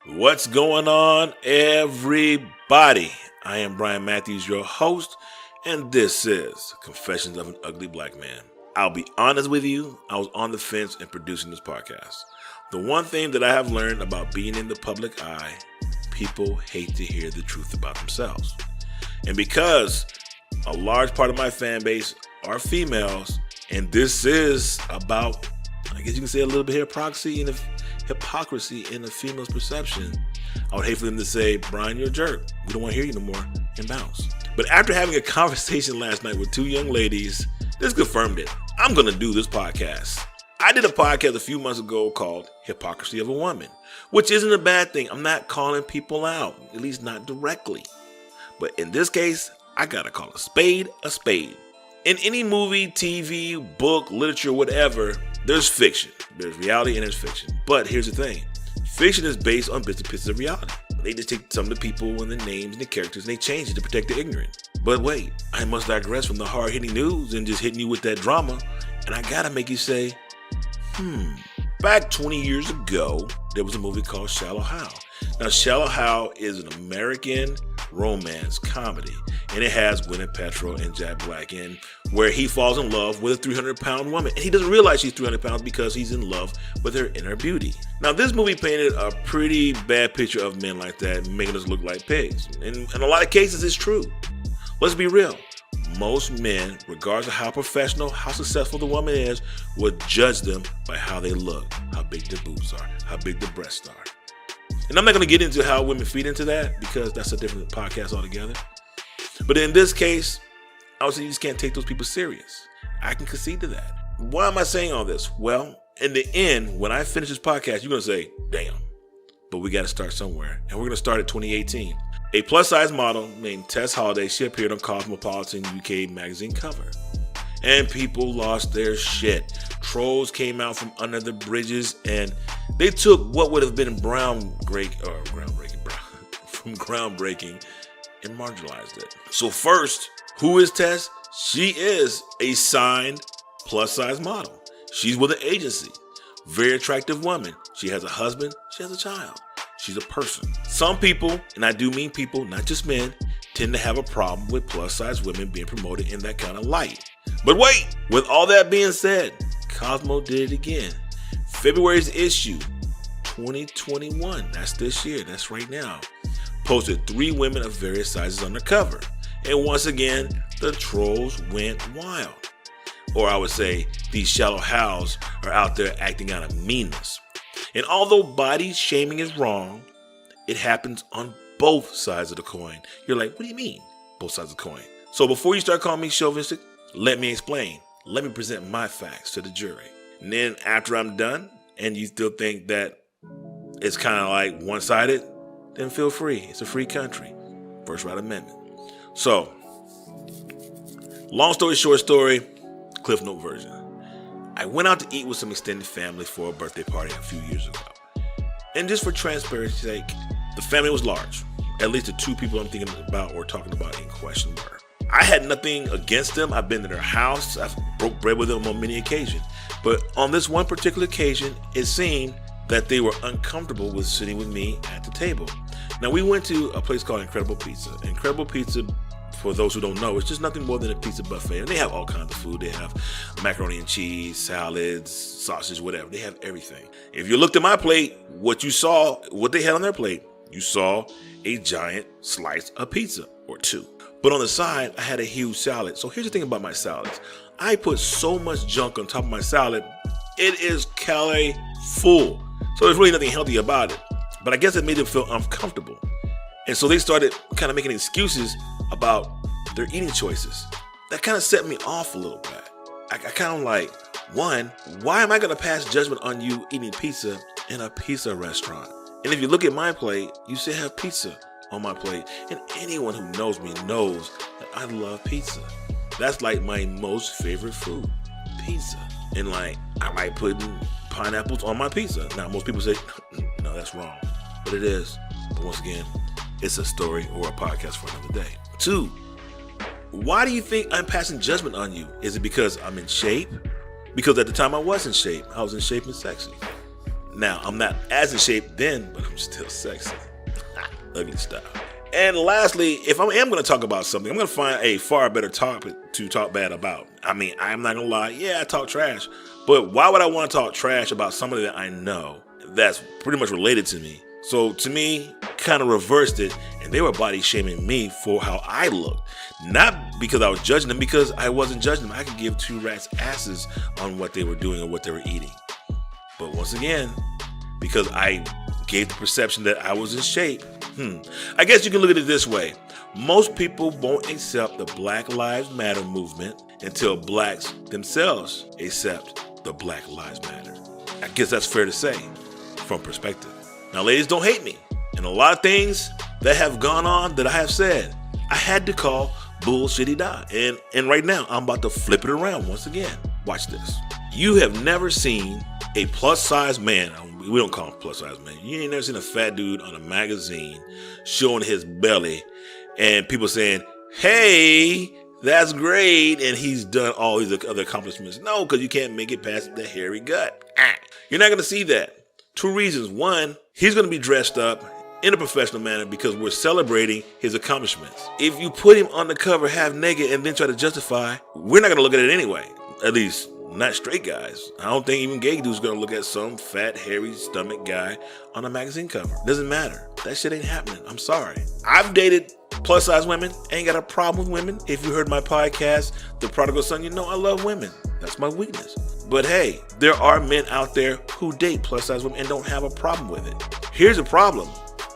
What's going on, everybody? I am Brian Matthews, your host, and this is Confessions of an Ugly Black Man. I'll be honest with you, I was on the fence in producing this podcast. The one thing that I have learned about being in the public eye, people hate to hear the truth about themselves. And because a large part of my fan base are females, and this is about, I guess you can say, a little bit of hypocrisy in the female's perception, I would hate for them to say, Brian, you're a jerk. We don't want to hear you no more, and bounce. But after having a conversation last night with two young ladies, this confirmed it. I'm going to do this podcast. I did a podcast a few months ago called Hypocrisy of a Woman, which isn't a bad thing. I'm not calling people out, at least not directly. But in this case, I got to call a spade a spade. In any movie, TV, book, literature, whatever, there's fiction. There's reality and there's fiction. But here's the thing. Fiction is based on bits and pieces of reality. They just take some of the people and the names and the characters and they change it to protect the ignorant. But wait, I must digress from the hard-hitting news and just hitting you with that drama. And I gotta make you say, Back 20 years ago, there was a movie called Shallow Hal. Now, Shallow Hal is an American romance comedy, and it has Gwyneth Paltrow and Jack Black in, where he falls in love with a 300-pound woman, and he doesn't realize she's 300 pounds because he's in love with her inner beauty. Now, this movie painted a pretty bad picture of men like that, making us look like pigs, and in a lot of cases, it's true. Let's be real. Most men, regardless of how professional, how successful the woman is, would judge them by how they look, how big their boobs are, how big their breasts are. And I'm not going to get into how women feed into that because that's a different podcast altogether. But in this case, I would say you just can't take those people serious. I can concede to that. Why am I saying all this? Well, in the end, when I finish this podcast, you're going to say, damn, but we got to start somewhere. And we're going to start at 2018. A plus-size model named Tess Holliday, she appeared on Cosmopolitan UK magazine cover. And people lost their shit. Trolls came out from under the bridges and they took what would have been groundbreaking and marginalized it. So first, who is Tess? She is a signed plus-size model. She's with an agency. Very attractive woman. She has a husband. She has a child. She's a person. Some people, and I do mean people, not just men, tend to have a problem with plus-size women being promoted in that kind of light. But wait, with all that being said, Cosmo did it again. February's issue, 2021, that's this year, that's right now, posted 3 women of various sizes on the cover. And once again, the trolls went wild. Or I would say, these shallow hals are out there acting out of meanness. And although body shaming is wrong, it happens on both sides of the coin. You're like, what do you mean, both sides of the coin? So before you start calling me chauvinistic, let me explain. Let me present my facts to the jury. And then after I'm done, and you still think that it's kind of like one-sided, then feel free. It's a free country. First right amendment. So, long story short story, Cliff Note version. I went out to eat with some extended family for a birthday party a few years ago. And just for transparency's sake, the family was large. At least the 2 people I'm thinking about or talking about in question were. I had nothing against them. I've been to their house. I've broke bread with them on many occasions. But on this one particular occasion, it seemed that they were uncomfortable with sitting with me at the table. Now, we went to a place called Incredible Pizza. Incredible Pizza, for those who don't know, it's just nothing more than a pizza buffet. And they have all kinds of food. They have macaroni and cheese, salads, sausage, whatever. They have everything. If you looked at my plate, what they had on their plate, you saw a giant slice of pizza or 2. But on the side, I had a huge salad. So here's the thing about my salads. I put so much junk on top of my salad, it is calorie full. So there's really nothing healthy about it. But I guess it made them feel uncomfortable. And so they started kind of making excuses about their eating choices. That kind of set me off a little bit. I kind of like, one, why am I going to pass judgment on you eating pizza in a pizza restaurant? And if you look at my plate, you still have pizza on my plate. And anyone who knows me knows that I love pizza. That's like my most favorite food, pizza. And like, I like putting pineapples on my pizza. Now, most people say, no, that's wrong. But it is. But once again, it's a story or a podcast for another day. 2, why do you think I'm passing judgment on you? Is it because I'm in shape? Because at the time I was in shape. I was in shape and sexy. Now, I'm not as in shape then, but I'm still sexy. Ugly style. And lastly, if I am going to talk about something, I'm going to find a far better topic to talk bad about. I mean, I'm not going to lie. Yeah, I talk trash. But why would I want to talk trash about somebody that I know that's pretty much related to me? So to me, kind of reversed it, and they were body shaming me for how I looked. Not because I was judging them, because I wasn't judging them. I could give two rats' asses on what they were doing or what they were eating. But once again, because I gave the perception that I was in shape, I guess you can look at it this way. Most people won't accept the Black Lives Matter movement until blacks themselves accept the Black Lives Matter. I guess that's fair to say from perspective. Now, ladies, don't hate me. And a lot of things that have gone on that I have said, I had to call bullshitty die. And right now, I'm about to flip it around once again. Watch this. You have never seen a plus-size man. We don't call him plus-size man. You ain't never seen a fat dude on a magazine showing his belly and people saying, hey, that's great, and he's done all these other accomplishments. No, because you can't make it past the hairy gut. You're not going to see that. Two reasons. One, he's going to be dressed up in a professional manner because we're celebrating his accomplishments. If you put him on the cover half naked and then try to justify, we're not going to look at it anyway. At least not straight guys. I don't think even gay dudes going to look at some fat, hairy stomach guy on a magazine cover. Doesn't matter. That shit ain't happening. I'm sorry. I've dated plus size women. Ain't got a problem with women. If you heard my podcast, The Prodigal Son, you know I love women. That's my weakness. But hey, there are men out there who date plus size women and don't have a problem with it. Here's the problem.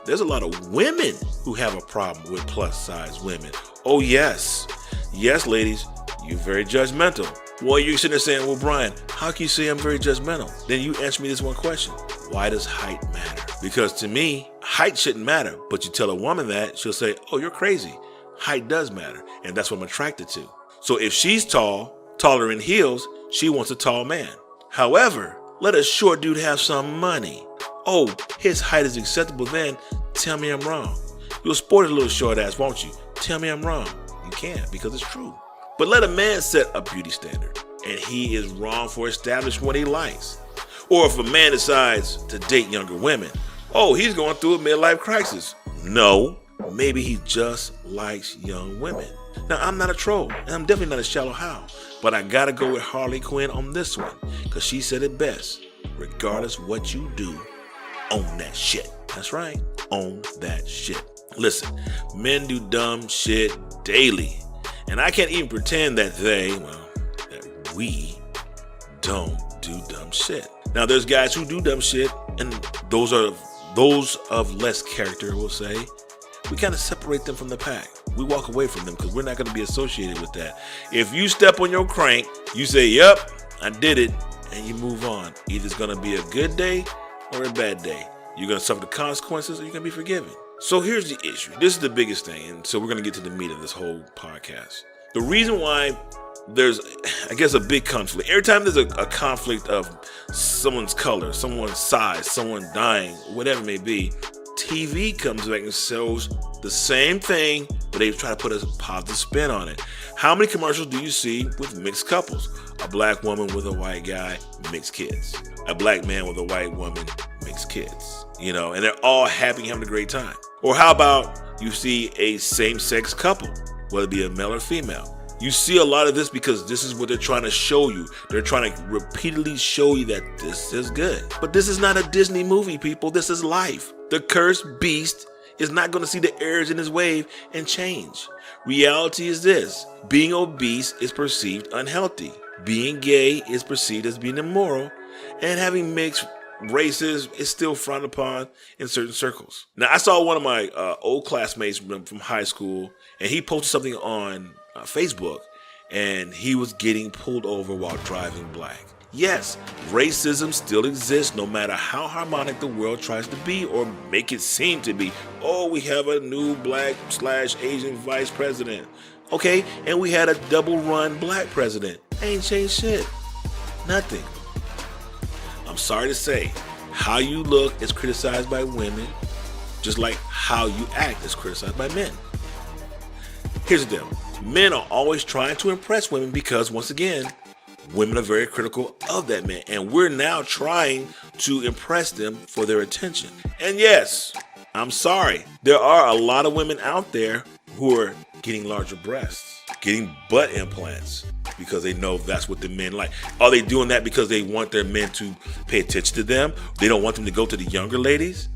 There's a lot of women who have a problem with plus size women. Oh yes. Yes, ladies, you're very judgmental. Well, you're sitting there saying, well, Brian, how can you say I'm very judgmental? Then you answer me this one question. Why does height matter? Because to me, height shouldn't matter. But you tell a woman that, she'll say, oh, you're crazy. Height does matter. And that's what I'm attracted to. So if she's tall, taller in heels, she wants a tall man. However, let a short dude have some money. Oh, his height is acceptable, then tell me I'm wrong. You'll sport a little short ass, won't you? Tell me I'm wrong. You can't, because it's true. But let a man set a beauty standard, and he is wrong for establishing what he likes. Or if a man decides to date younger women, oh, he's going through a midlife crisis. No, maybe he just likes young women. Now, I'm not a troll, and I'm definitely not a shallow how, but I gotta go with Harley Quinn on this one, because she said it best. Regardless what you do, own that shit. That's right, own that shit. Listen, men do dumb shit daily. And I can't even pretend that that we don't do dumb shit. Now, there's guys who do dumb shit, and those of less character, we'll say. We kind of separate them from the pack. We walk away from them because we're not going to be associated with that. If you step on your crank, you say, yep, I did it, and you move on. Either it's going to be a good day or a bad day. You're going to suffer the consequences or you're going to be forgiven. So here's the issue. This is the biggest thing. And so we're going to get to the meat of this whole podcast. The reason why there's, I guess, a big conflict. Every time there's a conflict of someone's color, someone's size, someone dying, whatever it may be, TV comes back and shows the same thing, but they try to put a positive spin on it. How many commercials do you see with mixed couples? A black woman with a white guy, mixed kids. A black man with a white woman, mixed kids. You know, and they're all happy and having a great time. Or how about you see a same-sex couple, whether it be a male or female? You see a lot of this because this is what they're trying to show you. They're trying to repeatedly show you that this is good. But this is not a Disney movie, people. This is life. The cursed beast is not going to see the errors in his wave and change. Reality is this. Being obese is perceived unhealthy. Being gay is perceived as being immoral. And having mixed races is still frowned upon in certain circles. Now, I saw one of my old classmates from high school, and he posted something on Facebook, and he was getting pulled over while driving black. Yes, racism still exists no matter how harmonic the world tries to be or make it seem to be. Oh, we have a new black/Asian vice president. Okay, and we had a double-run black president. Ain't changed shit. Nothing. I'm sorry to say, how you look is criticized by women, just like how you act is criticized by men. Here's the deal. Men are always trying to impress women because, once again, women are very critical of that man, and we're now trying to impress them for their attention. And yes, I'm sorry, there are a lot of women out there who are getting larger breasts, getting butt implants, because they know that's what the men like. Are they doing that because they want their men to pay attention to them? They don't want them to go to the younger ladies?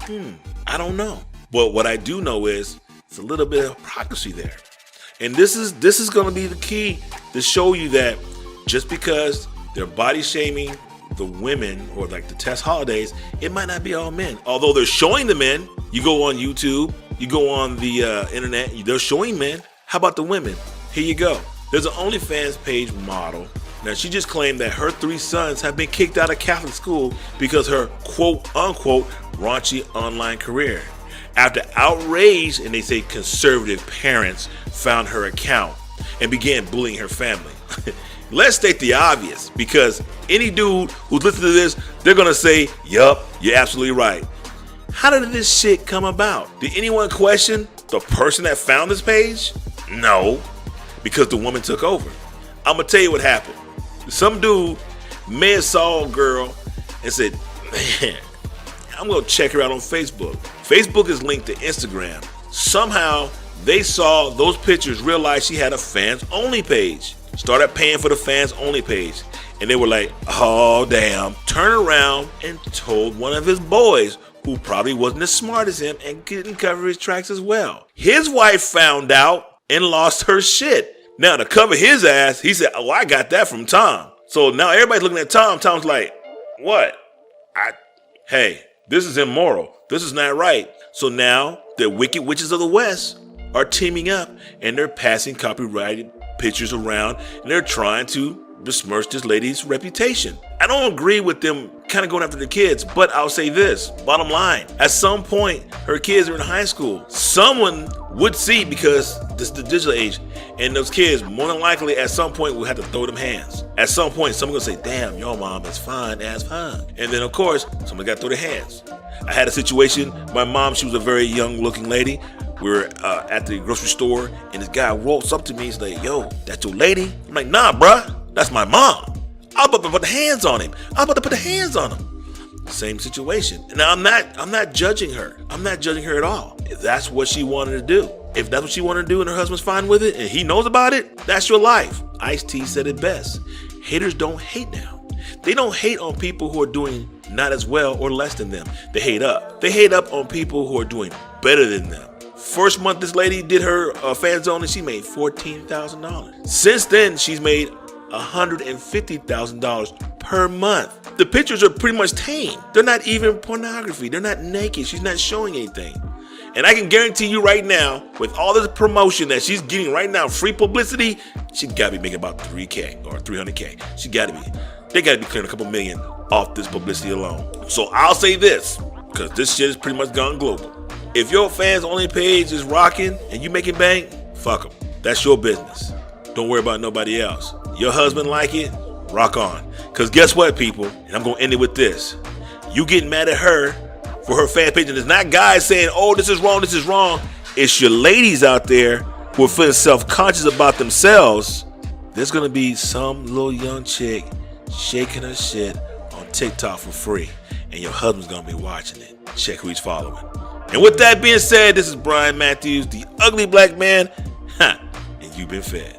I don't know. But what I do know is it's a little bit of hypocrisy there. And this is going to be the key to show you that just because they're body shaming the women or like the Tess Holidays, it might not be all men. Although they're showing the men. You go on YouTube, you go on the internet, they're showing men. How about the women? Here you go. There's an Onlyfans page model. Now, she just claimed that her 3 sons have been kicked out of Catholic school because her quote-unquote raunchy online career. After outrage, and they say conservative parents found her account and began bullying her family. Let's state the obvious, because any dude who's listening to this, they're going to say, yup, you're absolutely right. How did this shit come about? Did anyone question the person that found this page? No, because the woman took over. I'm going to tell you what happened. Some dude may have saw a girl and said, man, I'm going to check her out on Facebook. Facebook is linked to Instagram. Somehow they saw those pictures, realized she had a fans only page, started paying for the fans only page. And they were like, oh, damn. Turned around and told one of his boys, who probably wasn't as smart as him and couldn't cover his tracks as well. His wife found out and lost her shit. Now, to cover his ass, he said, oh, I got that from Tom. So now everybody's looking at Tom. Tom's like, what? Hey, this is immoral. This is not right. So now the wicked witches of the West are teaming up, and they're passing copyrighted pictures around, and they're trying to besmirch this lady's reputation. I don't agree with them kind of going after the kids, but I'll say this, bottom line, at some point, her kids are in high school. Someone would see, because this is the digital age, and those kids, more than likely, at some point, will have to throw them hands. At some point, someone's going to say, damn, your mom is fine as fine. And then, of course, someone got to throw their hands. I had a situation, my mom, she was a very young-looking lady. We were at the grocery store, and this guy walks up to me, he's like, yo, that's your lady? I'm like, nah, bruh. That's my mom. I'm about to put the hands on him. Same situation. Now, I'm not judging her. I'm not judging her at all. If that's what she wanted to do. If that's what she wanted to do and her husband's fine with it and he knows about it, that's your life. Ice-T said it best. Haters don't hate now. They don't hate on people who are doing not as well or less than them. They hate up. They hate up on people who are doing better than them. First month this lady did her fan zone and she made $14,000. Since then, she's made $150,000 per month. The pictures are pretty much tame. They're not even pornography. They're not naked. She's not showing anything. And I can guarantee you right now, with all this promotion that she's getting right now, free publicity, she gotta be making about $3K or $300K. She gotta be. They gotta be clearing a couple million off this publicity alone. So I'll say this, because this shit is pretty much gone global. If your fans only page is rocking and you making bank, fuck them. That's your business. Don't worry about nobody else. Your husband like it, rock on. Because guess what, people? And I'm going to end it with this. You getting mad at her for her fan page. And it's not guys saying, oh, this is wrong, this is wrong. It's your ladies out there who are feeling self-conscious about themselves. There's going to be some little young chick shaking her shit on TikTok for free. And your husband's going to be watching it. Check who he's following. And with that being said, this is Brian Matthews, the ugly black man. And you've been fed.